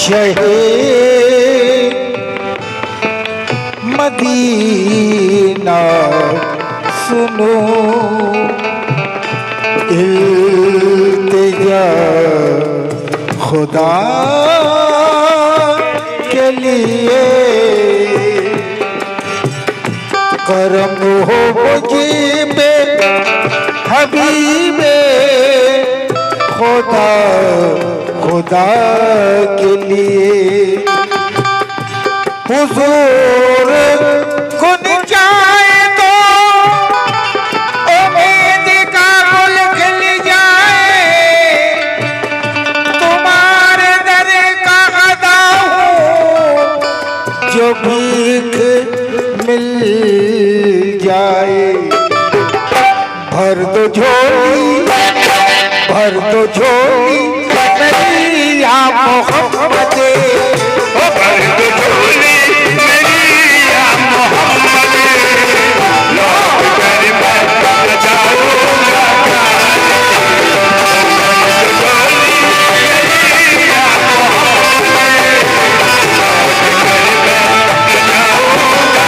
शहे मदीना सुनो इल्तिजा खुदा के लिए करम हो मुझे हबीबे खुदा खुदा के लिए हुजूर कुन जाए तो उम्मीद का गुल खिल जाए तुम्हारे दर का अदा हूँ जो भीख मिल जाए भर दो झोली मेरी या मोहम्मद भर दो झोली मेरी या मोहम्मद लौट कर मैं जाऊंगा झोली मेरी या मोहम्मद लौट कर मैं जाऊंगा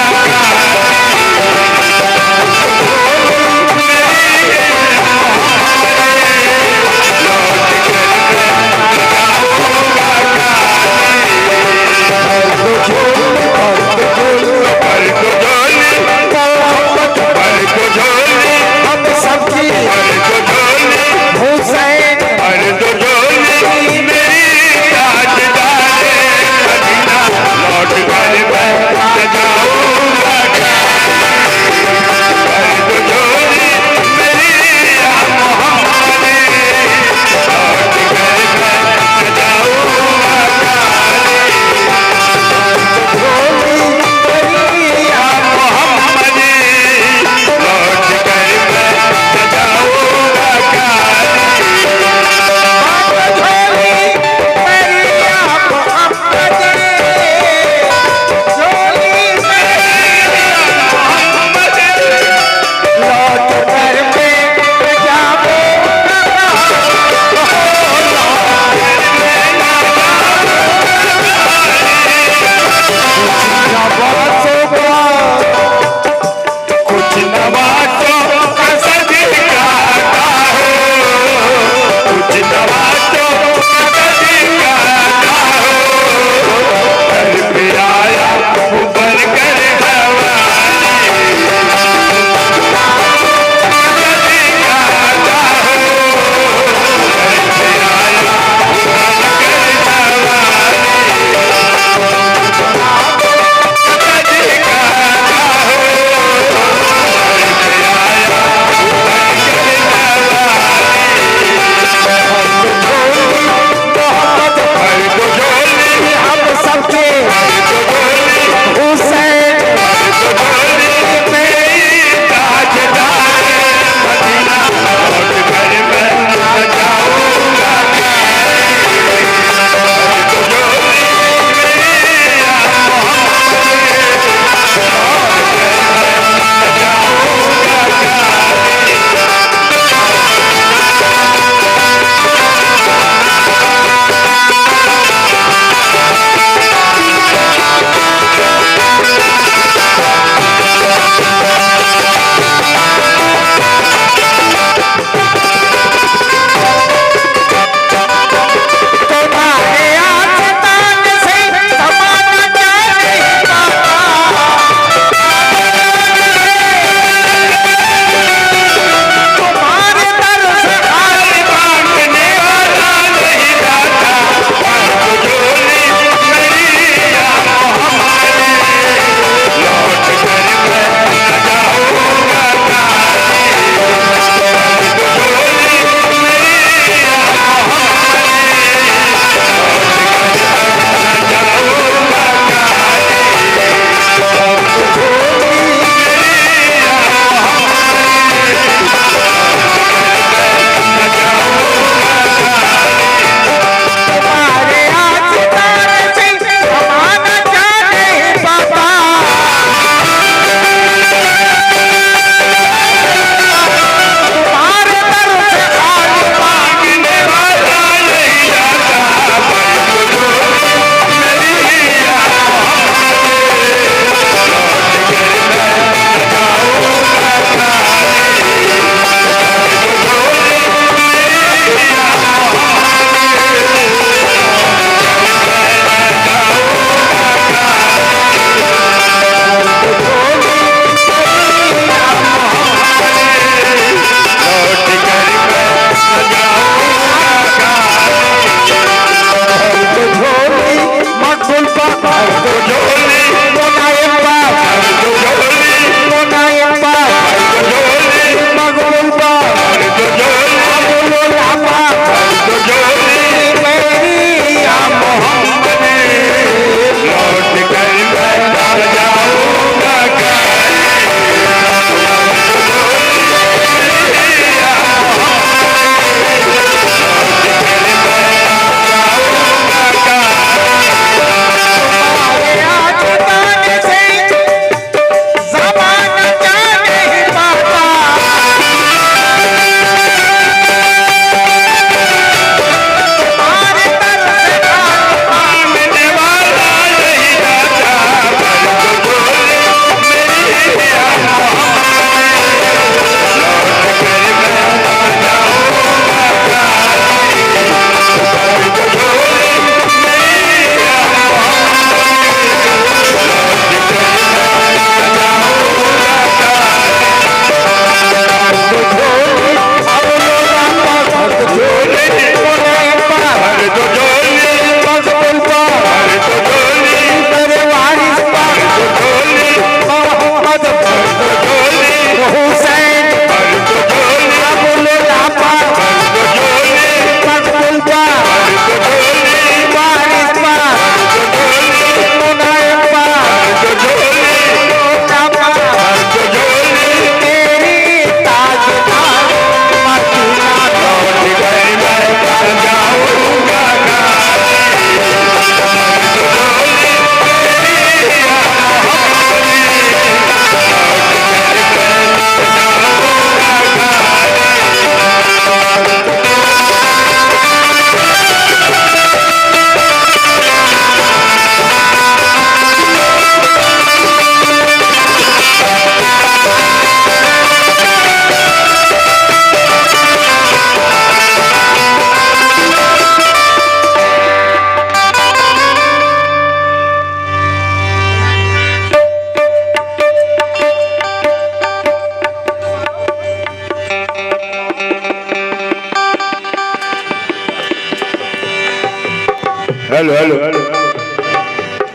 हेलो हेलो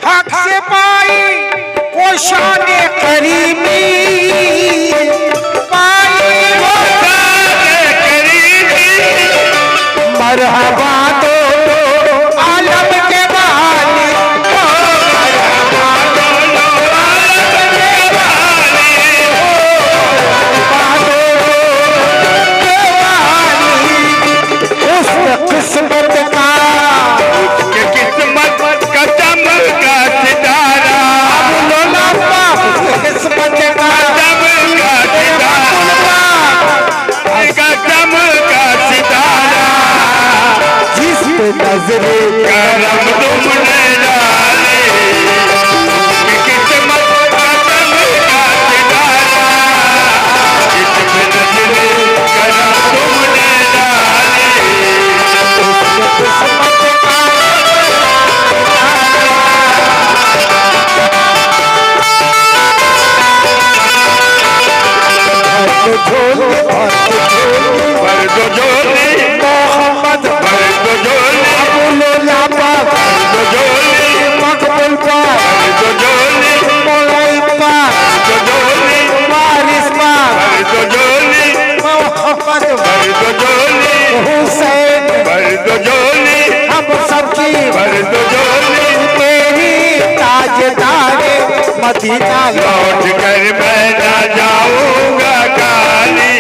हक से पाई वो शान करीमी पाई वो मरहबा तो आलम के वाली मरहबा तो आलम के वाली उस किस्मत का उसके किस्मत का चमका सितारा किस्मत का चमका सितारा जिस पे नजरे करम तुमने डाले उसकी किस्मत का चमका सितारा जिस पे नजरे करम तुमने डाले किस्मत का झोले पर दो झोली मोहम्मद पर दो झोली अबुल लापा दो झोली मकबूल पा दो झोली मौलाई पा दो झोली वारिस पा दो झोली मोहम्मद दो झोली हुसैन दो झोली हम सबकी दो झोली तेरी ताजदारे मदीना लौट कर मैं ना जाऊंगा काली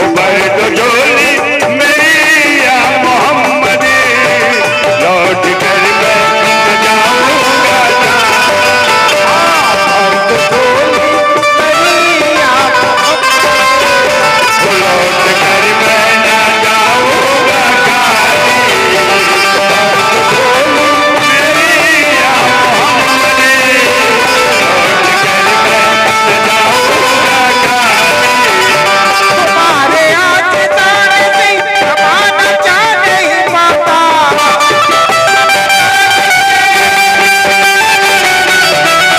ऊपर दो झोली मेरी या मोहम्मद लौट कर मैं ना जाऊंगा लौट कर मैं ना जाऊंगा काली मेरी या मोहम्मद लौट कर मैं ना जाऊंगा काली तुम्हारे आगे तारे से जमाना जाने ही पाता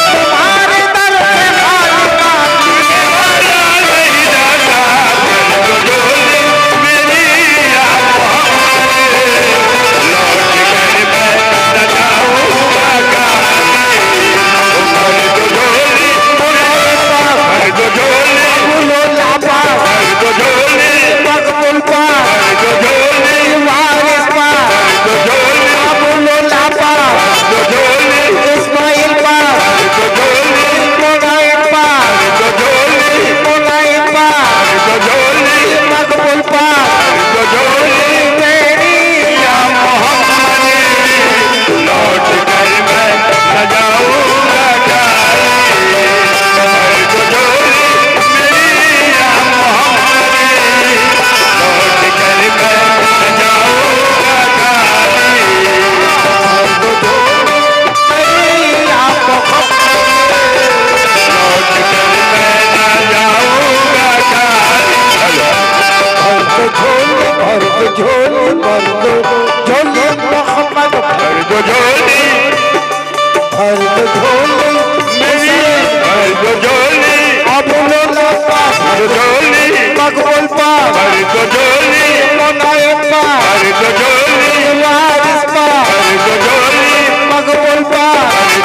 तुम्हारे दर पे खालिका अबुल लापा मकबूल पा वारिस पा अबुल लापा इस्माइल पा मुनाइम पा मुनाइम पा मकबूल पा तेरी लौट कर मैं न जाऊंगा काली तो जोली मेरी या मोहम्मद लौट कर मैं न जाऊंगा काली लौट कर मैं न जाऊंगा काली झोले मोहम्मद दो जोली झोले मेरी दो जोली अबुल लापा दो जोली मकबूल पा दो जोली मुनाइम पा दो जोली वारिस पा दो जोली मकबूल पा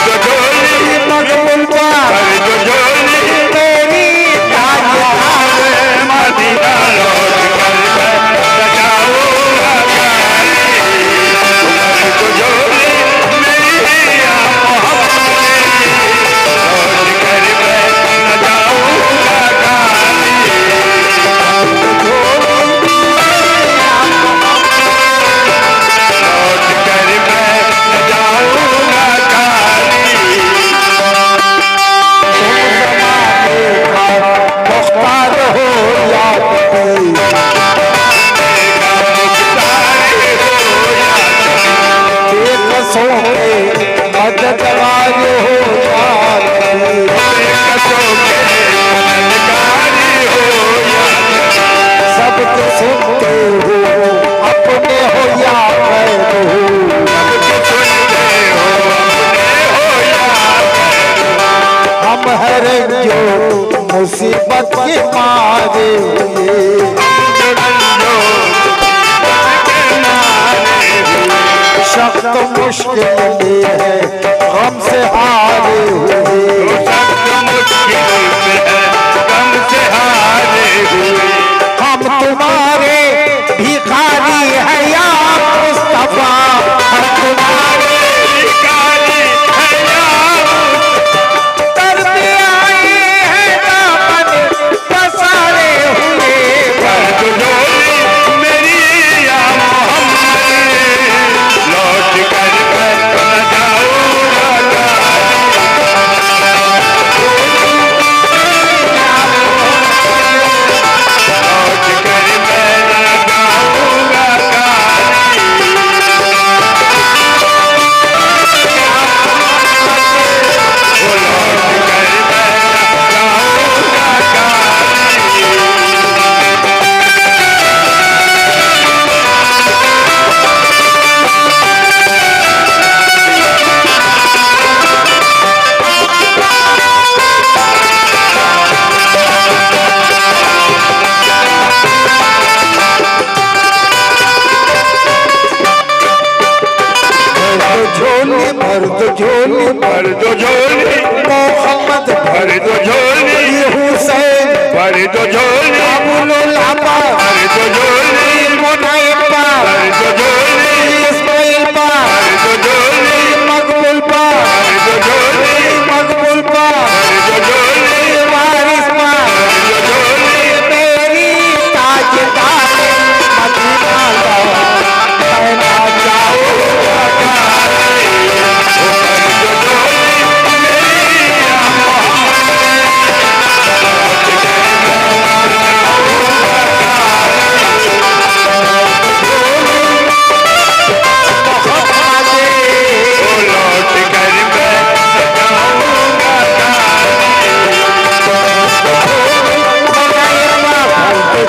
दो जोली मकबूल पा दो जोली तेरी ताजदारे मदीना लौट कर मैं न जाऊंगा काली दो जोली मेरी या मोहम्मद लौट कर मैं न जाऊंगा काली सख्त मुश्किल ये है गम से हारे हुए। तो सख्त मुश्किल में है गम से हारे हुए। हम तुम्हारे भिखारी हैं या मुस्तफा, हम तुम्हारे भिखारी हैं या दर्द आए हैं दामन पसारे हुए। दर्द झोली मेरी या मोहम्मद, लौट कर मैं न जाऊंगा लौट कर मैं न जाऊंगा वो लौट कर मैं न जाऊंगा मर्द झोली भर दो झोली मोहम्मद भर दो झोली हुसैन भर दो झोली अबुल अब्बास भर दो झोली मुनैबा भर दो झोली इस्माइल पा भर दो झोली मकबूल पा भर दो झोली मकबूल पा भर दो झोली वारिस पा भर दो झोली मेरी ताजदार मदीना लौट मैं ना जाऊंगा। लौट कर मैं जाऊंगा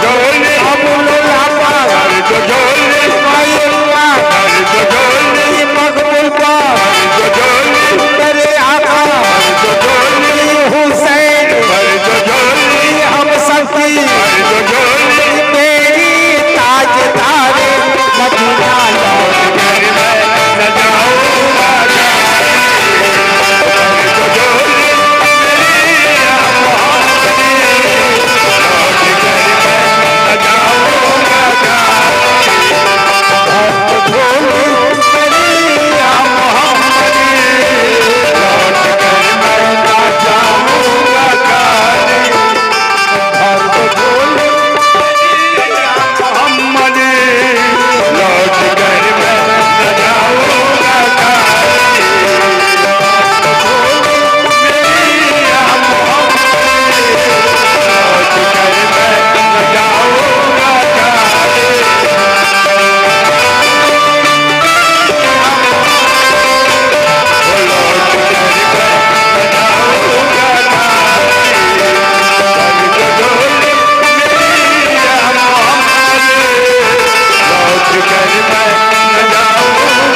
झोली अबुल अब्बास भर दो झोली इस्माइल पा भर दो झोली मकबूल पा भर दो झोली मेरे आका भर दो झोली हुसैन भर दो झोली हम सबकी भर दो झोली मेरी ताजदार मदीना लौट कर मैं न जाऊंगा भर दो झोली मेरी या मोहम्मद, लौट कर मैं न जाऊंगा लौट कर मैं न जाऊंगा मोहम्मद, लौट कर मैं न जाऊंगा मेरी या मोहम्मद, लौट कर मैं न जाऊंगा लौट कर मैं न जाऊंगा भर दो झोली मेरी या मोहम्मद, लौट कर मैं न जाऊंगा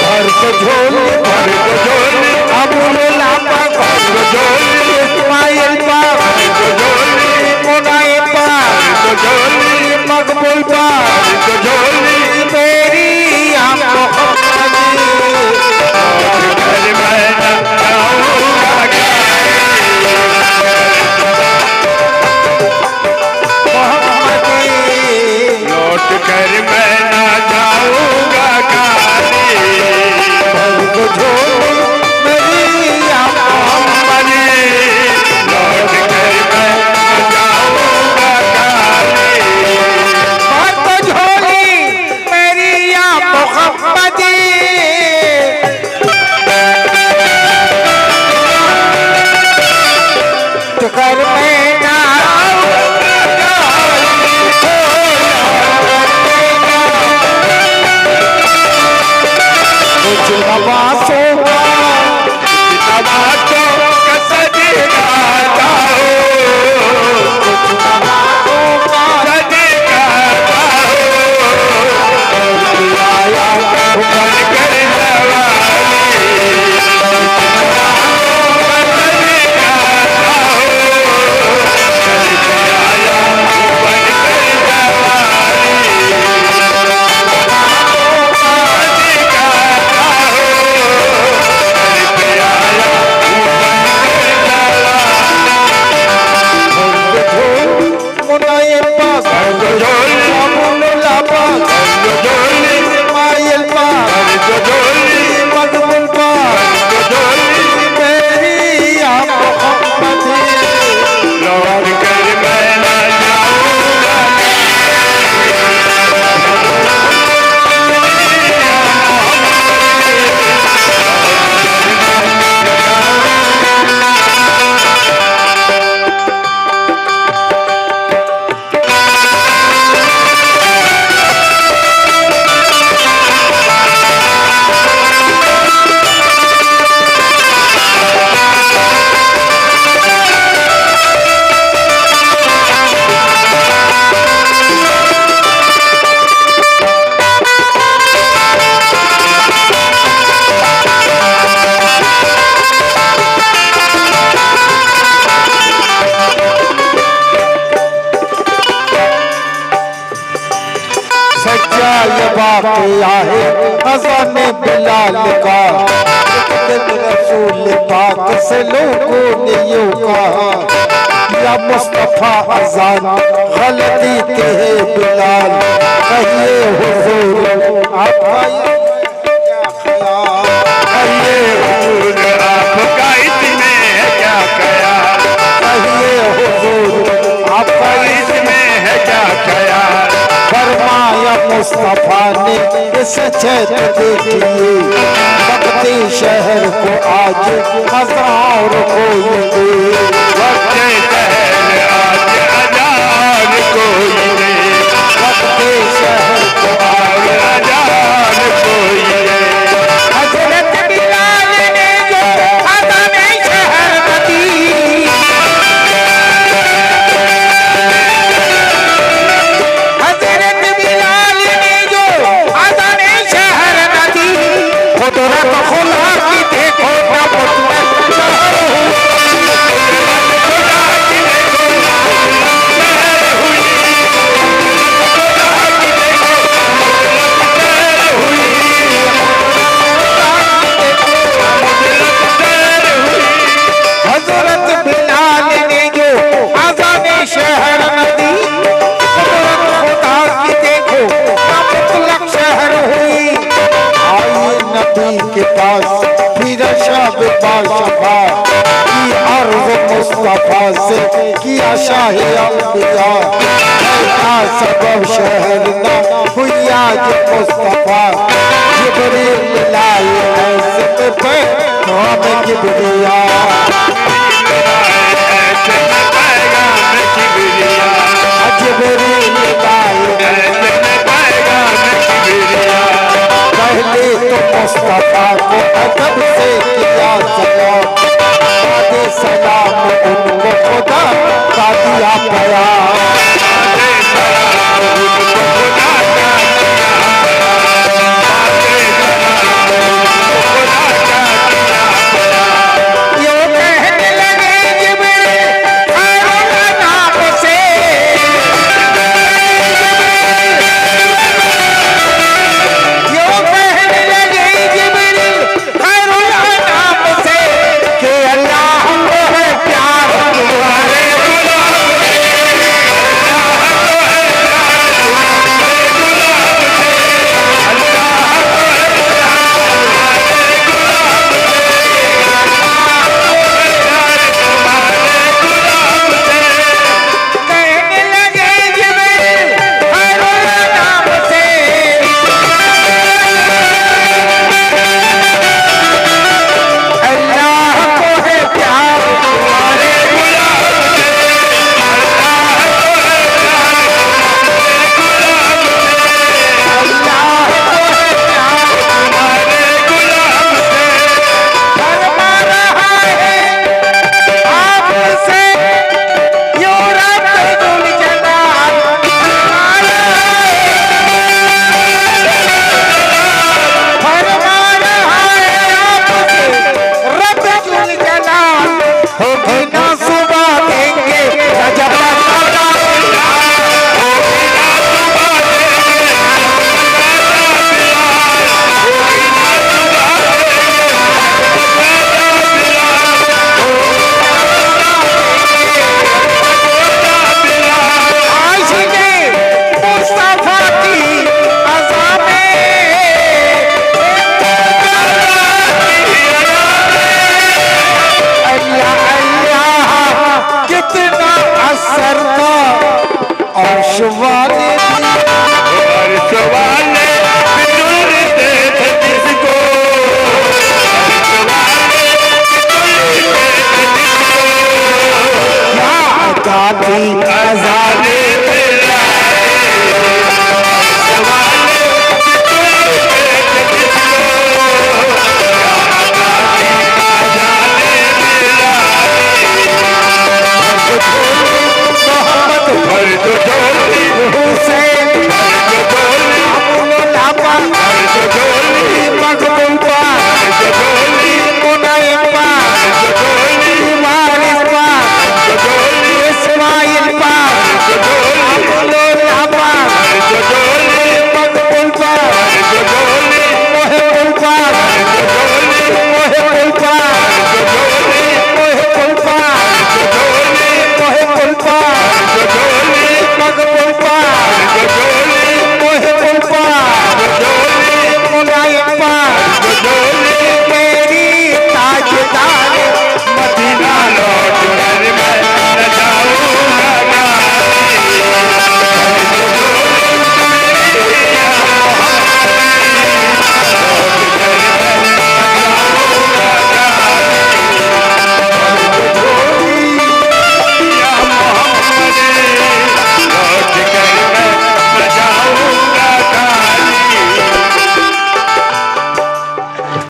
भर दो झोली भर दो झोली अबुल अब्बास भर दो झोली इस्माइल पा भर दो झोली मुनैबा भर दो झोली मकबूल पा भर दो झोली मेरी हम मोहम्मद लौट कर मैं न जाऊंगा लौट कर मैं न जाऊंगा भर दो झोली मेरी हम मोहम्मद, लौट कर मैं न जाऊंगा भर दो झोली मेरी सच्चा ये वाक़या है अज़ान बिलाल का। एक दिन रसूल पाक से लोगों ने यूं कहा, या मुस्तफा अज़ान गलती के है बिलाल, कहिए हुजूर आपका क्या ख्याल। कहिए हुजूर आपका इसमें है क्या ख्याल, कहिए हुजूर आपका इसमें है क्या ख्याल। फरमाया मुस्तफा ने इस चैत देखिए, बगती शहर को आज हज़ार कोई दे। बगते शहर आज हजार कोई दे, बगती शहर को आज हजार कोई दे। हज़रत बिलाल ने जो अज़ान शहर में दी, हज़रत बिलाल ने जो अज़ान शहर में दी, कुदरत खुदा की देखो ना मुतमन शहर हुई। हज़रत बिलाल ने जो अज़ान शहर में दी, कुदरत खुदा की देखो ना मुतलक शहर हुई। आइए नबी के पास फिर शब बाशफा की अर्ज़ मुस्तफा से किया शाह अंबिया। ऐसा सबब शहर ना हुई आज मुस्तफा, जिब्रील लाए ऐसे पे हम किबरिया। ऐसे में पैगाम किबरिया, जिब्रील लाए ऐसे में पैगाम किबरिया। पहले तो मुस्तफा को अदब से किया सलाम, बाद सलाम उनको खुदा का दिया प्यार।